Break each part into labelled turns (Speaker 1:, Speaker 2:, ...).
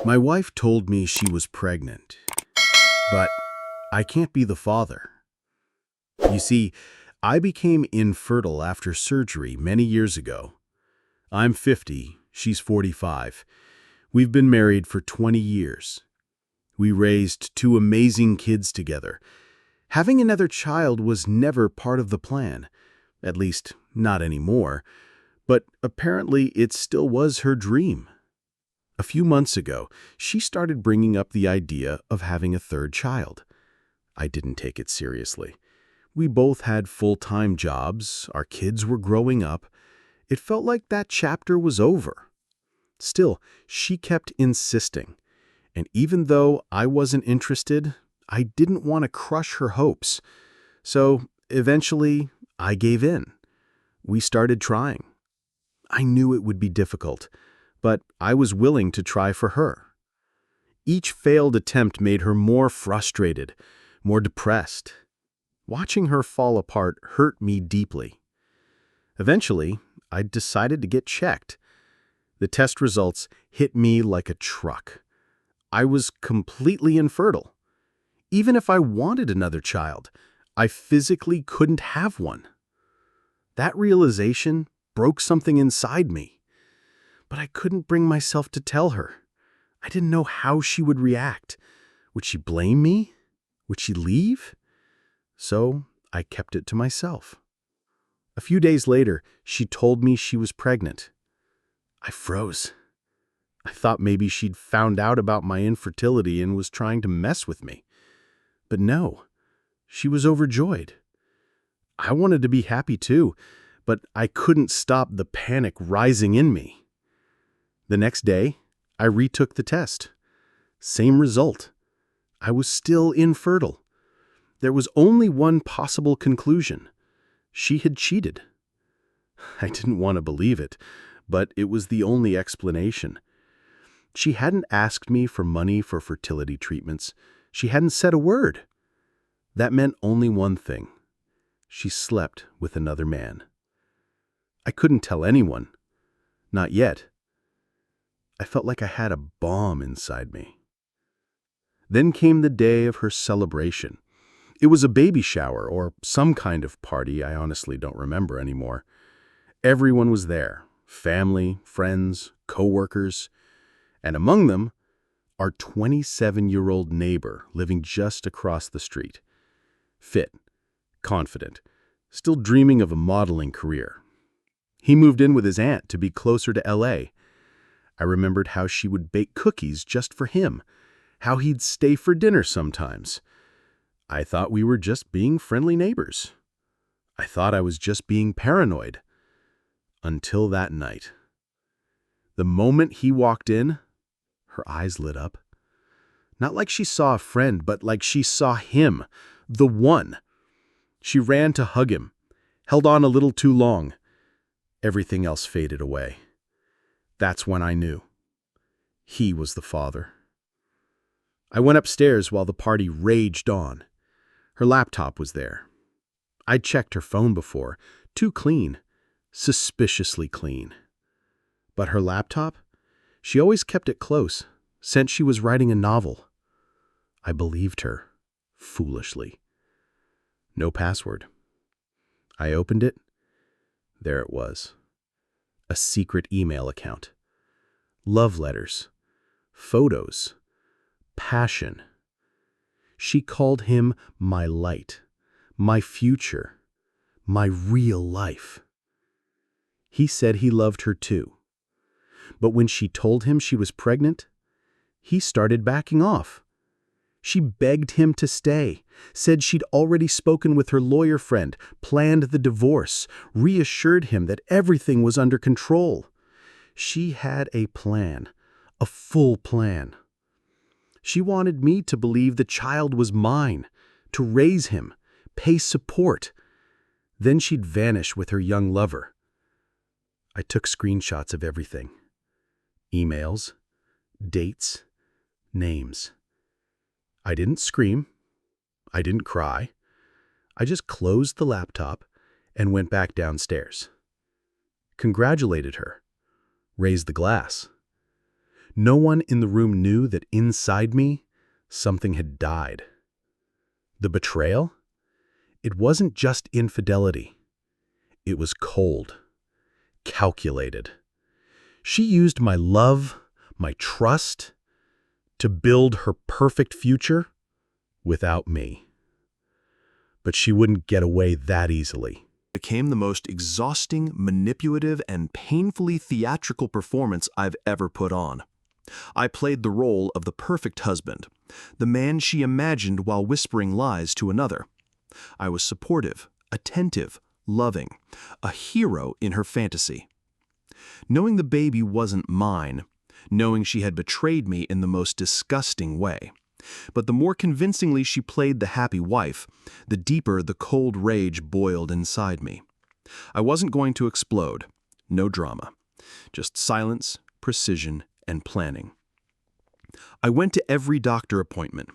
Speaker 1: My wife told me she was pregnant, but I can't be the father. You see, I became infertile after surgery many years ago. I'm 50, she's 45. We've been married for 20 years. We raised two amazing kids together. Having another child was never part of the plan, at least not anymore, but apparently it still was her dream. A few months ago, she started bringing up the idea of having a third child. I didn't take it seriously. We both had full-time jobs, our kids were growing up. It felt like that chapter was over. Still, she kept insisting, and even though I wasn't interested, I didn't want to crush her hopes. So, eventually, I gave in. We started trying. I knew it would be difficult, but I was willing to try for her. Each failed attempt made her more frustrated, more depressed. Watching her fall apart hurt me deeply. Eventually, I decided to get checked. The test results hit me like a truck. I was completely infertile. Even if I wanted another child, I physically couldn't have one. That realization broke something inside me. But I couldn't bring myself to tell her. I didn't know how she would react. Would she blame me? Would she leave? So I kept it to myself. A few days later, she told me she was pregnant. I froze. I thought maybe she'd found out about my infertility and was trying to mess with me. But no, she was overjoyed. I wanted to be happy too, but I couldn't stop the panic rising in me. The next day, I retook the test. Same result. I was still infertile. There was only one possible conclusion. She had cheated. I didn't want to believe it, but it was the only explanation. She hadn't asked me for money for fertility treatments. She hadn't said a word. That meant only one thing. She slept with another man. I couldn't tell anyone. Not yet. I felt like I had a bomb inside me. Then came the day of her celebration. It was a baby shower or some kind of party I honestly don't remember anymore. Everyone was there. Family, friends, co-workers. And among them, our 27-year-old neighbor living just across the street. Fit, confident, still dreaming of a modeling career. He moved in with his aunt to be closer to LA. I remembered how she would bake cookies just for him, how he'd stay for dinner sometimes. I thought we were just being friendly neighbors. I thought I was just being paranoid. Until that night. The moment he walked in, her eyes lit up. Not like she saw a friend, but like she saw him, the one. She ran to hug him, held on a little too long. Everything else faded away. That's when I knew. He was the father. I went upstairs while the party raged on. Her laptop was there. I'd checked her phone before. Too clean. Suspiciously clean. But her laptop? She always kept it close, sensed she was writing a novel. I believed her, foolishly. No password. I opened it. There it was. A secret email account. Love letters. Photos. Passion. She called him my light, my future, my real life. He said he loved her too. But when she told him she was pregnant, he started backing off. She begged him to stay, said she'd already spoken with her lawyer friend, planned the divorce, reassured him that everything was under control. She had a plan, a full plan. She wanted me to believe the child was mine, to raise him, pay support. Then she'd vanish with her young lover. I took screenshots of everything. Emails, dates, names. I didn't scream. I didn't cry. I just closed the laptop and went back downstairs. Congratulated her. Raised the glass. No one in the room knew that inside me, something had died. The betrayal? It wasn't just infidelity. It was cold, calculated. She used my love, my trust, to build her perfect future without me. But she wouldn't get away that easily.
Speaker 2: Became the most exhausting, manipulative, and painfully theatrical performance I've ever put on. I played the role of the perfect husband, the man she imagined while whispering lies to another. I was supportive, attentive, loving, a hero in her fantasy. Knowing the baby wasn't mine, knowing she had betrayed me in the most disgusting way. But the more convincingly she played the happy wife, the deeper the cold rage boiled inside me. I wasn't going to explode. No drama. Just silence, precision, and planning. I went to every doctor appointment,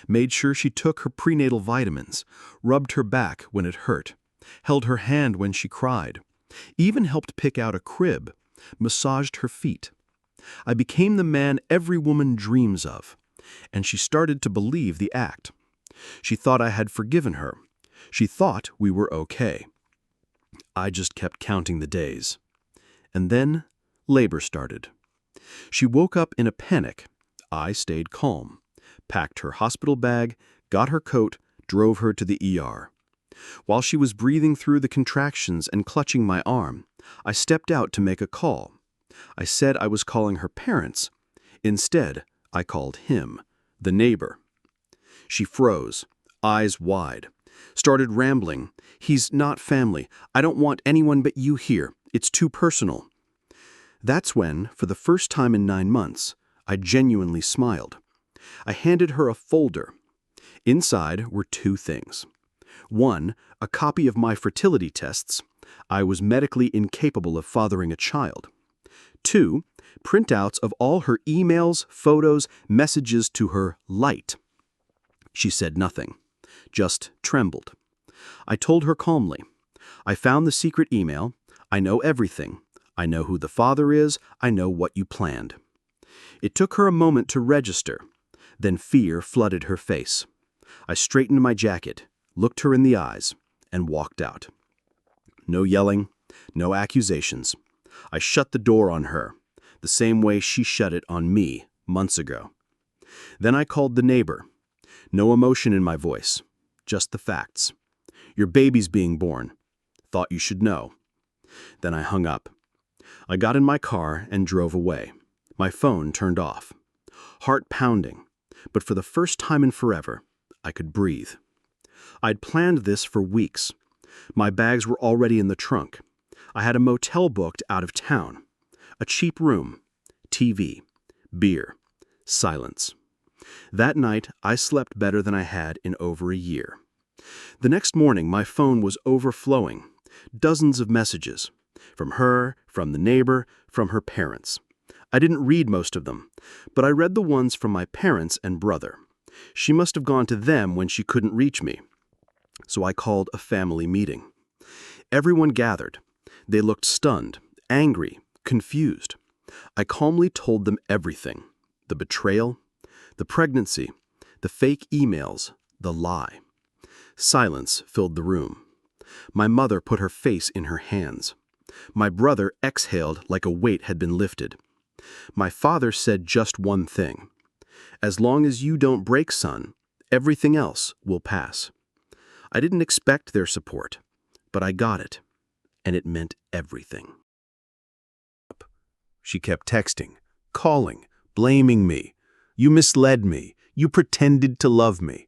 Speaker 2: made sure she took her prenatal vitamins, rubbed her back when it hurt, held her hand when she cried, even helped pick out a crib, massaged her feet. I became the man every woman dreams of, and she started to believe the act. She thought I had forgiven her. She thought we were okay. I just kept counting the days. And then labor started. She woke up in a panic. I stayed calm, packed her hospital bag, got her coat, drove her to the ER. While she was breathing through the contractions and clutching my arm, I stepped out to make a call. I said I was calling her parents. Instead, I called him, the neighbor. She froze, eyes wide, started rambling. "He's not family. I don't want anyone but you here. It's too personal." That's when, for the first time in 9 months, I genuinely smiled. I handed her a folder. Inside were 2 things. 1, a copy of my fertility tests. I was medically incapable of fathering a child. 2, printouts of all her emails, photos, messages to her light. She said nothing, just trembled. I told her calmly, "I found the secret email. I know everything. I know who the father is. I know what you planned." It took her a moment to register. Then fear flooded her face. I straightened my jacket, looked her in the eyes, and walked out. No yelling, no accusations. I shut the door on her, the same way she shut it on me months ago. Then I called the neighbor. No emotion in my voice, just the facts. "Your baby's being born. Thought you should know." Then I hung up. I got in my car and drove away. My phone turned off. Heart pounding, but for the first time in forever, I could breathe. I'd planned this for weeks. My bags were already in the trunk. I had a motel booked out of town. A cheap room, TV, beer, silence. That night, I slept better than I had in over a year. The next morning, my phone was overflowing. Dozens of messages. From her, from the neighbor, from her parents. I didn't read most of them, but I read the ones from my parents and brother. She must have gone to them when she couldn't reach me. So I called a family meeting. Everyone gathered. They looked stunned, angry, confused. I calmly told them everything. The betrayal, the pregnancy, the fake emails, the lie. Silence filled the room. My mother put her face in her hands. My brother exhaled like a weight had been lifted. My father said just one thing. "As long as you don't break, son, everything else will pass." I didn't expect their support, but I got it, and it meant everything. She kept texting, calling, blaming me. "You misled me. You pretended to love me."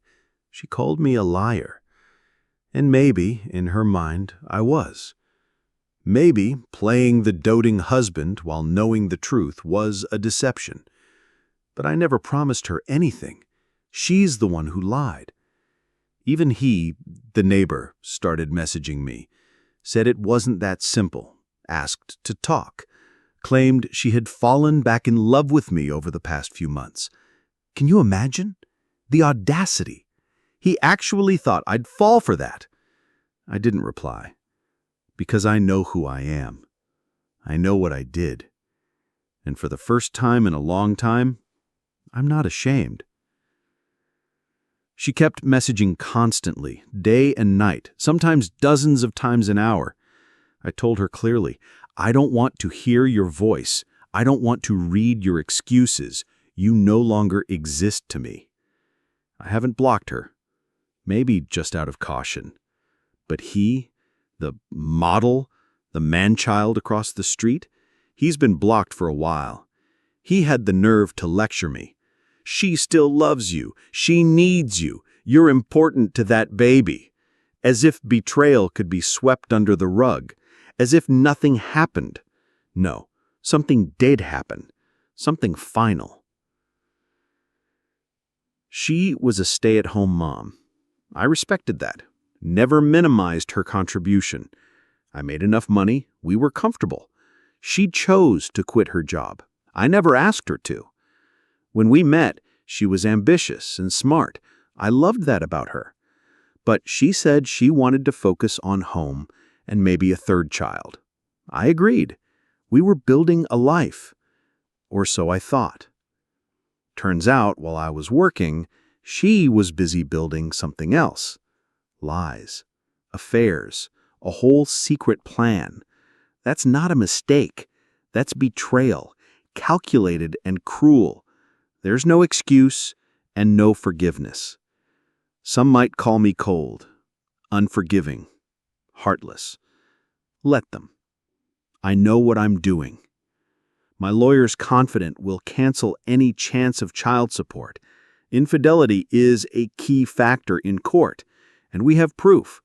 Speaker 2: She called me a liar. And maybe, in her mind, I was. Maybe playing the doting husband while knowing the truth was a deception. But I never promised her anything. She's the one who lied. Even he, the neighbor, started messaging me, said it wasn't that simple, asked to talk, claimed she had fallen back in love with me over the past few months. Can you imagine? The audacity. He actually thought I'd fall for that. I didn't reply, because I know who I am. I know what I did.
Speaker 1: And for the first time in a long time, I'm not ashamed. She kept messaging constantly, day and night, sometimes dozens of times an hour. I told her clearly, I don't want to hear your voice. I don't want to read your excuses. You no longer exist to me. I haven't blocked her, maybe just out of caution. But he, the model, the man-child across the street, he's been blocked for a while. He had the nerve to lecture me. She still loves you. She needs you. You're important to that baby. As if betrayal could be swept under the rug. As if nothing happened. No, something did happen. Something final. She was a stay-at-home mom. I respected that. Never minimized her contribution. I made enough money. We were comfortable. She chose to quit her job. I never asked her to. When we met, she was ambitious and smart. I loved that about her. But she said she wanted to focus on home and maybe a third child. I agreed. We were building a life. Or so I thought. Turns out, while I was working, she was busy building something else. Lies, affairs, a whole secret plan. That's not a mistake. That's betrayal, calculated and cruel. There's no excuse and no forgiveness. Some might call me cold, unforgiving, heartless. Let them. I know what I'm doing. My lawyer's confident we'll cancel any chance of child support. Infidelity is a key factor in court, and we have proof.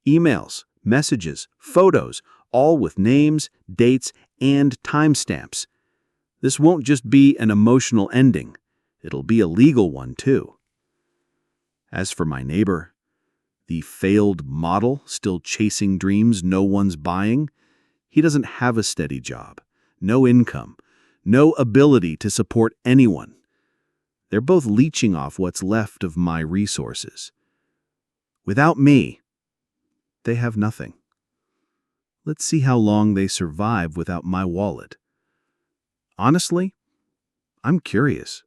Speaker 1: Emails, messages, photos, all with names, dates, and timestamps. This won't just be an emotional ending. It'll be a legal one, too. As for my neighbor, the failed model still chasing dreams no one's buying, he doesn't have a steady job, no income, no ability to support anyone. They're both leeching off what's left of my resources. Without me, they have nothing. Let's see how long they survive without my wallet. Honestly, I'm curious.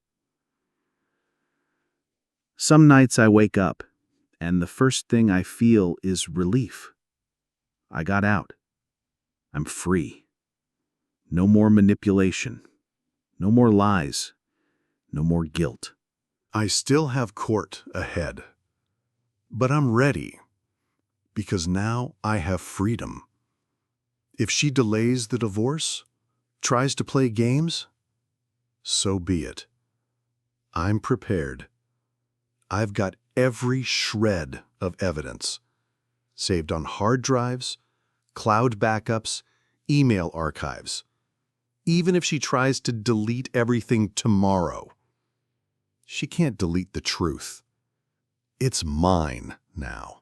Speaker 1: Some nights I wake up, and the first thing I feel is relief. I got out. I'm free. No more manipulation. No more lies. No more guilt.
Speaker 3: I still have court ahead, but I'm ready, because now I have freedom. If she delays the divorce, tries to play games, so be it. I'm prepared. I've got every shred of evidence, saved on hard drives, cloud backups, email archives. Even if she tries to delete everything tomorrow, she can't delete the truth. It's mine now.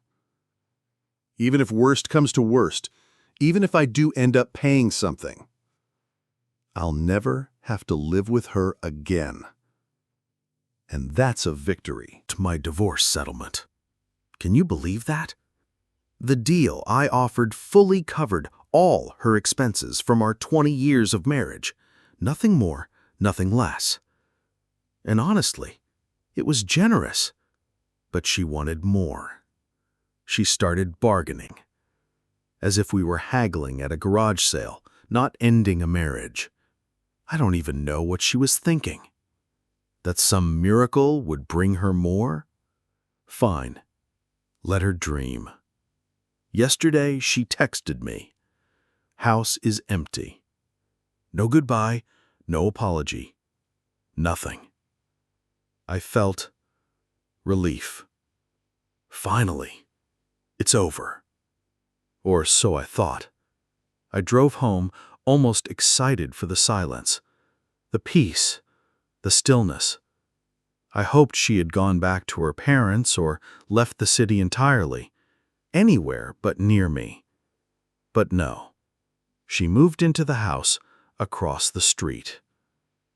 Speaker 3: Even if worst comes to worst, even if I do end up paying something, I'll never have to live with her again. And that's a victory.
Speaker 1: To my divorce settlement. Can you believe that? The deal I offered fully covered all her expenses from our 20 years of marriage. Nothing more, nothing less. And honestly, it was generous. But she wanted more. She started bargaining. As if we were haggling at a garage sale, not ending a marriage. I don't even know what she was thinking. That some miracle would bring her more? Fine. Let her dream. Yesterday, she texted me. House is empty. No goodbye, no apology. Nothing. I felt relief. Finally, it's over. Or so I thought. I drove home, almost excited for the silence, the peace, the stillness. I hoped she had gone back to her parents or left the city entirely, anywhere but near me. But no, she moved into the house across the street.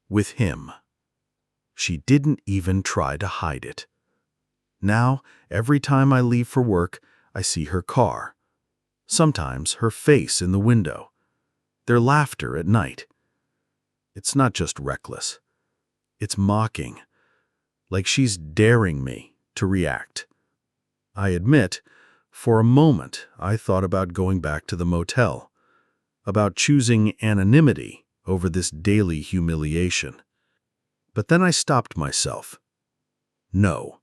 Speaker 1: With him. She didn't even try to hide it. Now, every time I leave for work, I see her car. Sometimes her face in the window. Their laughter at night. It's not just reckless. It's mocking, like she's daring me to react. I admit, for a moment, I thought about going back to the motel, about choosing anonymity over this daily humiliation. But then I stopped myself. No,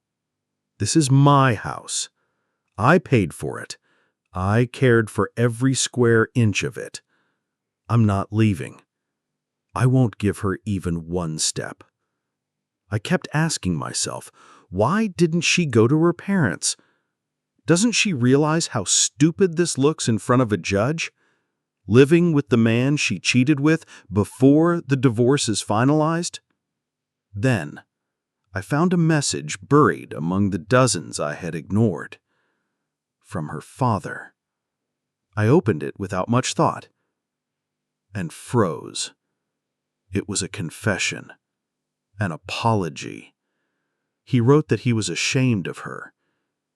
Speaker 1: this is my house. I paid for it. I cared for every square inch of it. I'm not leaving. I won't give her even one step. I kept asking myself, why didn't she go to her parents? Doesn't she realize how stupid this looks in front of a judge? Living with the man she cheated with before the divorce is finalized? Then, I found a message buried among the dozens I had ignored. From her father. I opened it without much thought and froze. It was a confession, an apology. He wrote that he was ashamed of her,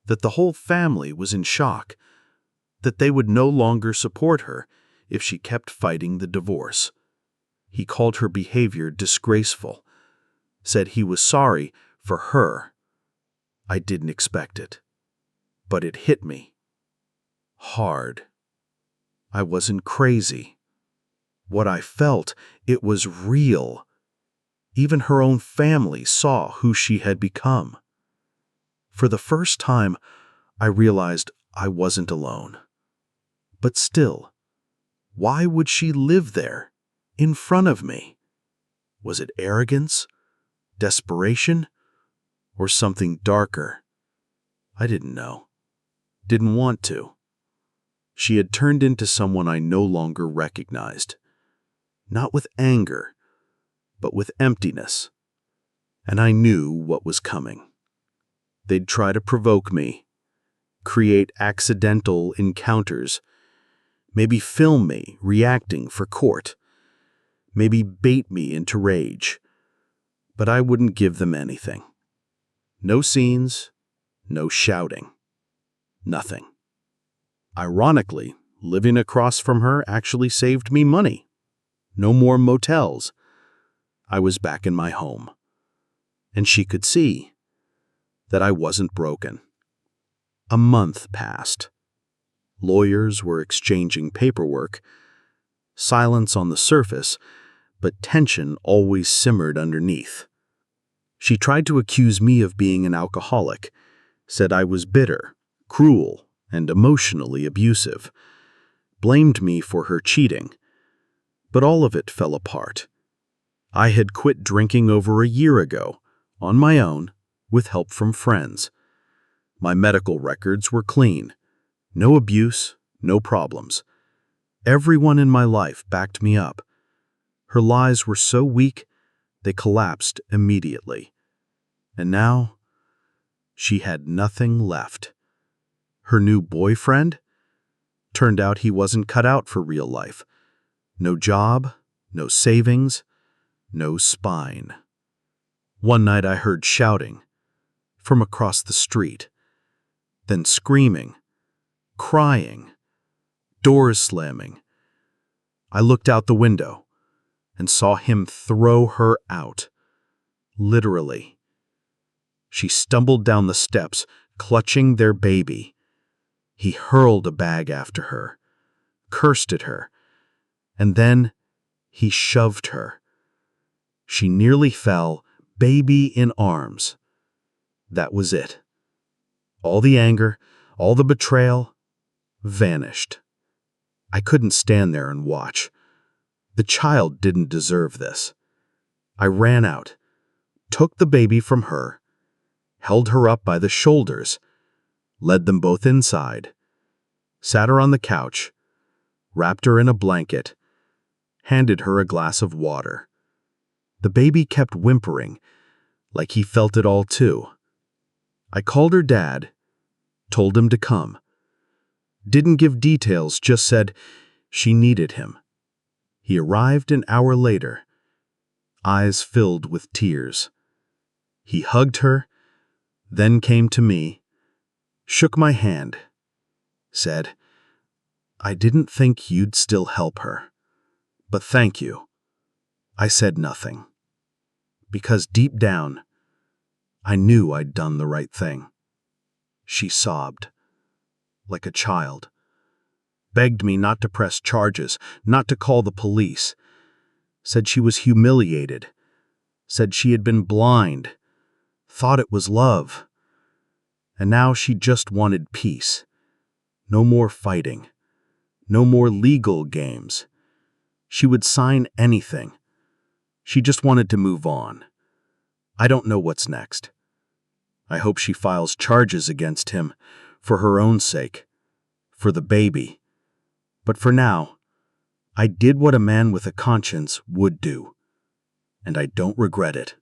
Speaker 1: that the whole family was in shock, that they would no longer support her if she kept fighting the divorce. He called her behavior disgraceful, said he was sorry for her. I didn't expect it, but it hit me. Hard. I wasn't crazy. What I felt, it was real. Even her own family saw who she had become. For the first time, I realized I wasn't alone. But still, why would she live there, in front of me? Was it arrogance, desperation, or something darker? I didn't know. Didn't want to. She had turned into someone I no longer recognized. Not with anger, but with emptiness. And I knew what was coming. They'd try to provoke me, create accidental encounters, maybe film me reacting for court, maybe bait me into rage. But I wouldn't give them anything. No scenes, no shouting, nothing. Ironically, living across from her actually saved me money. No more motels. I was back in my home. And she could see that I wasn't broken. A month passed. Lawyers were exchanging paperwork. Silence on the surface, but tension always simmered underneath. She tried to accuse me of being an alcoholic, said I was bitter, cruel, and emotionally abusive. Blamed me for her cheating. But all of it fell apart. I had quit drinking over a year ago, on my own, with help from friends. My medical records were clean. No abuse, no problems. Everyone in my life backed me up. Her lies were so weak, they collapsed immediately. And now, she had nothing left. Her new boyfriend? Turned out he wasn't cut out for real life. No job, no savings, no spine. One night I heard shouting from across the street, then screaming, crying, doors slamming. I looked out the window and saw him throw her out. Literally. She stumbled down the steps, clutching their baby. He hurled a bag after her, cursed at her, and then he shoved her. She nearly fell, baby in arms. That was it. All the anger, all the betrayal, vanished. I couldn't stand there and watch. The child didn't deserve this. I ran out, took the baby from her, held her up by the shoulders, led them both inside, sat her on the couch, wrapped her in a blanket, handed her a glass of water. The baby kept whimpering, like he felt it all too. I called her dad, told him to come. Didn't give details, just said she needed him. He arrived an hour later, eyes filled with tears. He hugged her, then came to me, shook my hand, said, "I didn't think you'd still help her, but thank you. I said nothing, because deep down, I knew I'd done the right thing. She sobbed, like a child, begged me not to press charges, not to call the police, said she was humiliated, said she had been blind, thought it was love. And now she just wanted peace. No more fighting. No more legal games. She would sign anything. She just wanted to move on. I don't know what's next. I hope she files charges against him, for her own sake, for the baby. But for now, I did what a man with a conscience would do, and I don't regret it.